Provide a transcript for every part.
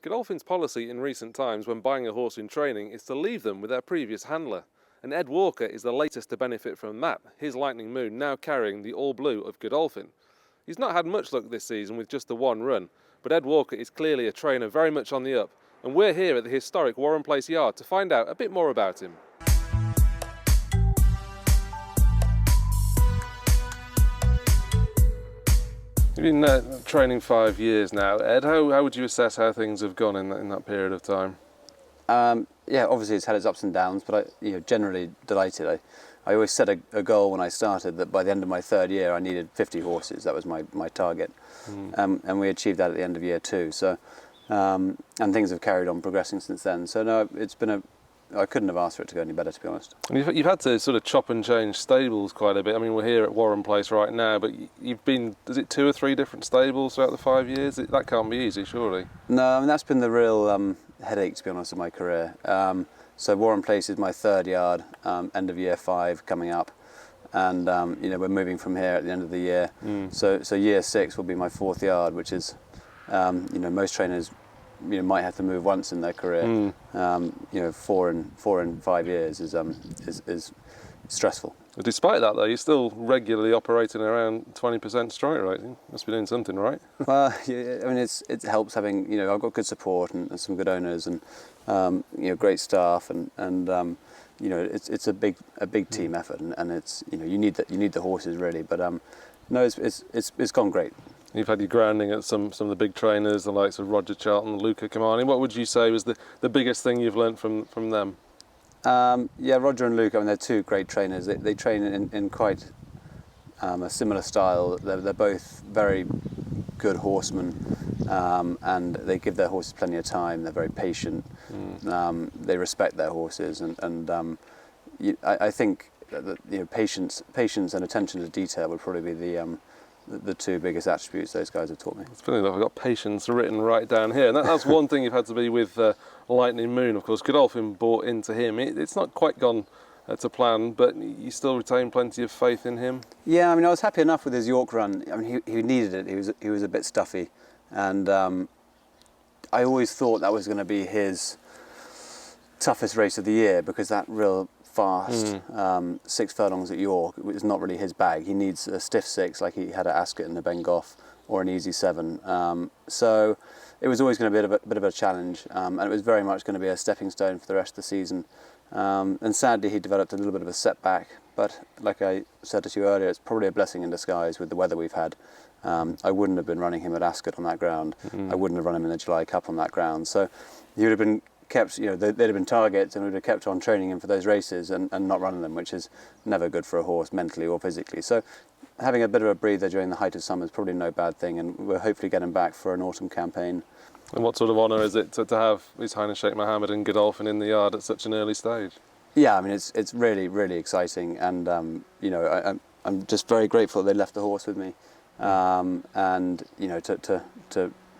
Godolphin's policy in recent times when buying a horse in training is to leave them with their previous handler, and Ed Walker is the latest to benefit from that, his Lightning Moon now carrying the all-blue of Godolphin. He's not had much luck this season with just the one run, but Ed Walker is clearly a trainer very much on the up, and we're here at the historic Warren Place Yard to find out a bit more about him. You've been training 5 years now, Ed. How would you assess how things have gone in that period of time? Yeah, obviously it's had its ups and downs, but I generally delighted. I always set a goal when I started that by the end of my third year I needed 50 horses. That was my target, and we achieved that at the end of year 2. So, and things have carried on progressing since then. So no, it's been I couldn't have asked for it to go any better, to be honest. And you've had to sort of chop and change stables quite a bit. I mean, we're here at Warren Place right now, but you've been, is it 2 or 3 different stables throughout the 5 years? That can't be easy, surely. No, I mean, that's been the real headache, to be honest, of my career. So Warren Place is my third yard, end of year 5 coming up. And, we're moving from here at the end of the year. So year 6 will be my 4th yard, which is, most trainers might have to move once in their career. 4 and 5 years is stressful. But despite that, though, you're still regularly operating around 20% strike rate. You must be doing something right. Well, yeah, I mean, it helps having I've got good support and some good owners and great staff and it's a big team effort and it's you need the horses really. But no, it's gone great. You've had your grounding at some of the big trainers, the likes of Roger Charlton, Luca Kamani. What would you say was the biggest thing you've learnt from them? Yeah, Roger and Luca, I mean, they're 2 great trainers. They train in quite a similar style. They're both very good horsemen, and they give their horses plenty of time. They're very patient. They respect their horses, and I think that patience and attention to detail would probably be the 2 biggest attributes those guys have taught me. It's funny enough, I've got patience written right down here, and that's one thing you've had to be with Lightning Moon. Of course, Godolphin bought into him. It's not quite gone to plan, but you still retain plenty of faith in him. Yeah, I mean, I was happy enough with his York run. I mean, he needed it. He was a bit stuffy, and I always thought that was going to be his toughest race of the year because that real fast 6 furlongs at York is not really his bag. He needs a stiff 6 like he had at Ascot and the Bengoff, or an easy 7. So it was always going to be a bit of a challenge, and it was very much going to be a stepping stone for the rest of the season. And sadly he developed a little bit of a setback, but like I said to you earlier, it's probably a blessing in disguise with the weather we've had. I wouldn't have been running him at Ascot on that ground. I wouldn't have run him in the July Cup on that ground. So he would have been kept, they'd have been targets, and we'd have kept on training him for those races and not running them, which is never good for a horse mentally or physically. So having a bit of a breather during the height of summer is probably no bad thing, and we'll hopefully get him back for an autumn campaign. And what sort of honour is it to have His Highness Sheikh Mohammed and Godolphin in the yard at such an early stage? Yeah, I mean, it's really, really exciting, and I'm just very grateful that they left the horse with me, and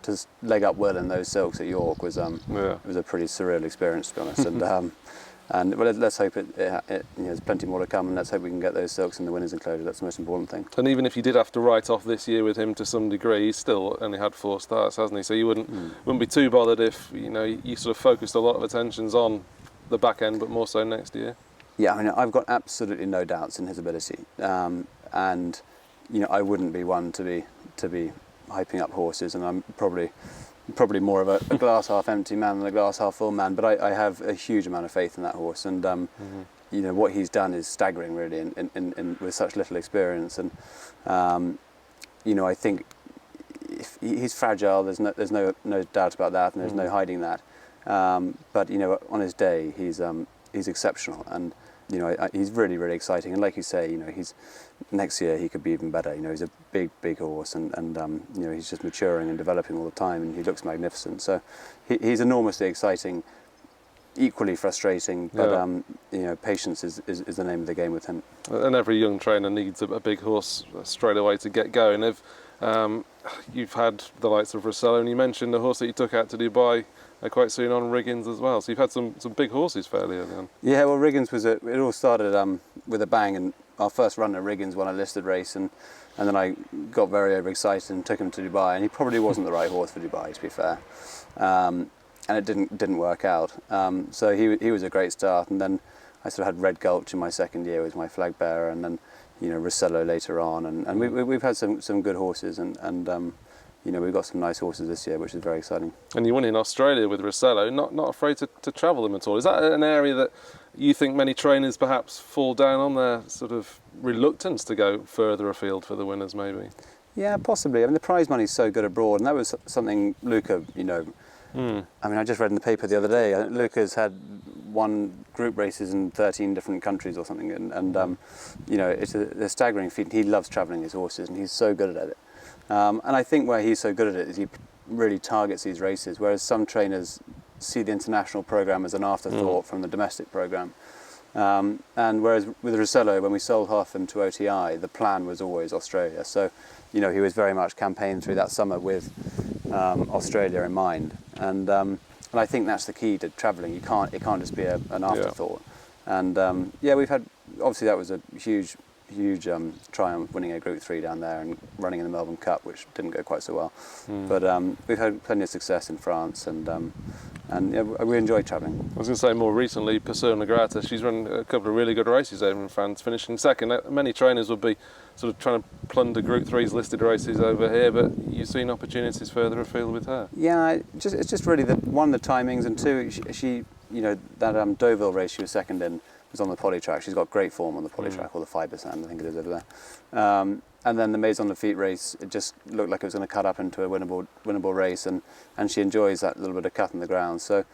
to leg up well in those silks at York was it was a pretty surreal experience, to be honest. And well, let's hope there's plenty more to come, and let's hope we can get those silks in the winners' enclosure. That's the most important thing. And even if you did have to write off this year with him to some degree, he's still only had 4 starts, hasn't he? So you wouldn't be too bothered if you sort of focused a lot of attentions on the back end, but more so next year. Yeah, I mean, I've got absolutely no doubts in his ability, and I wouldn't be one to be hyping up horses, and I'm probably more of a glass half empty man than a glass half full man, but I have a huge amount of faith in that horse, and what he's done is staggering really in with such little experience, and I think if he's fragile, there's no doubt about that, and there's no hiding that, but on his day he's exceptional, and he's really, really exciting, and like you say, next year he could be even better. He's a big horse, and he's just maturing and developing all the time, and he looks magnificent. So he's enormously exciting, equally frustrating, but patience is the name of the game with him. And every young trainer needs a big horse straight away to get going. If you've had the likes of Rosello, and you mentioned the horse that you took out to Dubai quite soon on, Riggins as well. So you've had some big horses fairly early on. Yeah, well, Riggins it all started with a bang, and our first run at Riggins won a listed race, and then I got very overexcited and took him to Dubai, and he probably wasn't the right horse for Dubai, to be fair. it didn't work out. So he was a great start, and then I sort of had Red Gulch in my second year as my flag bearer, and then Rossello later on, and we've had some good horses, and we've got some nice horses this year, which is very exciting. And you won in Australia with Rossello, not afraid to travel them at all. Is that an area that you think many trainers perhaps fall down on, their sort of reluctance to go further afield for the winners, maybe? Yeah, possibly. I mean, the prize money's so good abroad, and that was something Luca, I mean, I just read in the paper the other day, Luca's had won group races in 13 different countries or something, and it's a staggering feat. He loves travelling his horses, and he's so good at it. And I think where he's so good at it is he really targets these races, whereas some trainers see the international programme as an afterthought from the domestic programme. And whereas with Rossello, when we sold half him to OTI, the plan was always Australia. So, he was very much campaigned through that summer with Australia in mind. And I think that's the key to travelling. It can't just be an afterthought. Yeah. And we've had, obviously that was a huge triumph, winning a Group 3 down there and running in the Melbourne Cup, which didn't go quite so well. But we've had plenty of success in France, and we enjoy travelling. I was going to say, more recently, Persona Grata, she's run a couple of really good races over in France, finishing second. Many trainers would be sort of trying to plunder Group 3's listed races over here, but you've seen opportunities further afield with her. Yeah, it's just really the timings, and two, she that Deauville race she was second in was on the poly track. She's got great form on the poly track, or the 5%, I think it is over there. And then the Maison Lafitte race, it just looked like it was going to cut up into a winnable race, and she enjoys that little bit of cut in the ground. So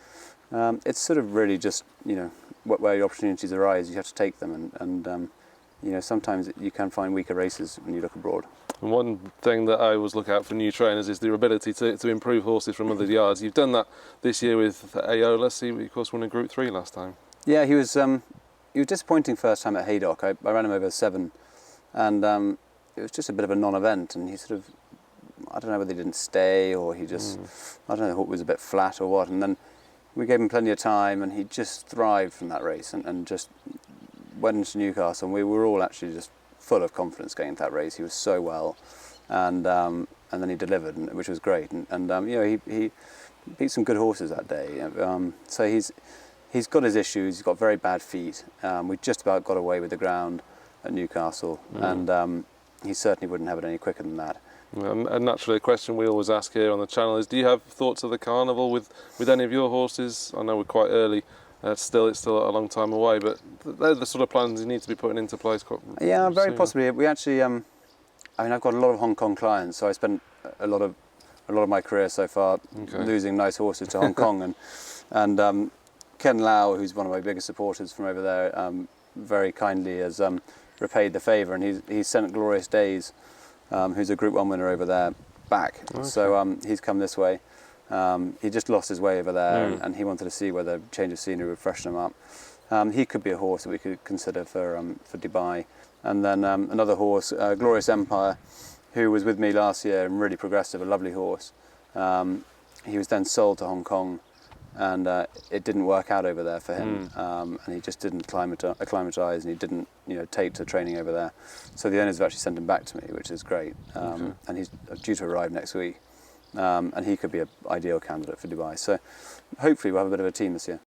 it's sort of really just, where your opportunities arise, you have to take them, and sometimes you can find weaker races when you look abroad. And one thing that I always look out for new trainers is their ability to improve horses from other yards. You've done that this year with Aola. He, of course, won a Group 3 last time. Yeah, he was disappointing first time at Haydock. I ran him over 7, and it was just a bit of a non-event, and he sort of, I don't know whether he didn't stay or he just, I don't know, it was a bit flat or what, and then we gave him plenty of time, and he just thrived from that race, and just went into Newcastle, and we were all actually just full of confidence going into that race. He was so well, and then he delivered, which was great, and he beat some good horses that day. So he's got his issues. He's got very bad feet. We just about got away with the ground at Newcastle, and he certainly wouldn't have it any quicker than that. And naturally, a question we always ask here on the channel is: do you have thoughts of the carnival with any of your horses? I know we're quite early. It's still a long time away, but they're the sort of plans you need to be putting into place. Yeah, very possibly. We actually, I mean, I've got a lot of Hong Kong clients, so I spent a lot of my career so far losing nice horses to Hong Kong, and Ken Lau, who's one of my biggest supporters from over there, very kindly has repaid the favour, and he's sent Glorious Days, who's a Group 1 winner over there, back. Okay. So he's come this way. He just lost his way over there, and he wanted to see whether change of scenery would freshen him up. He could be a horse that we could consider for Dubai. And then another horse, Glorious Empire, who was with me last year and really progressive, a lovely horse. He was then sold to Hong Kong, and it didn't work out over there for him, and he just didn't acclimatise, and he didn't take to training over there. So the owners have actually sent him back to me, which is great, and he's due to arrive next week. And he could be an ideal candidate for Dubai. So hopefully we'll have a bit of a team this year.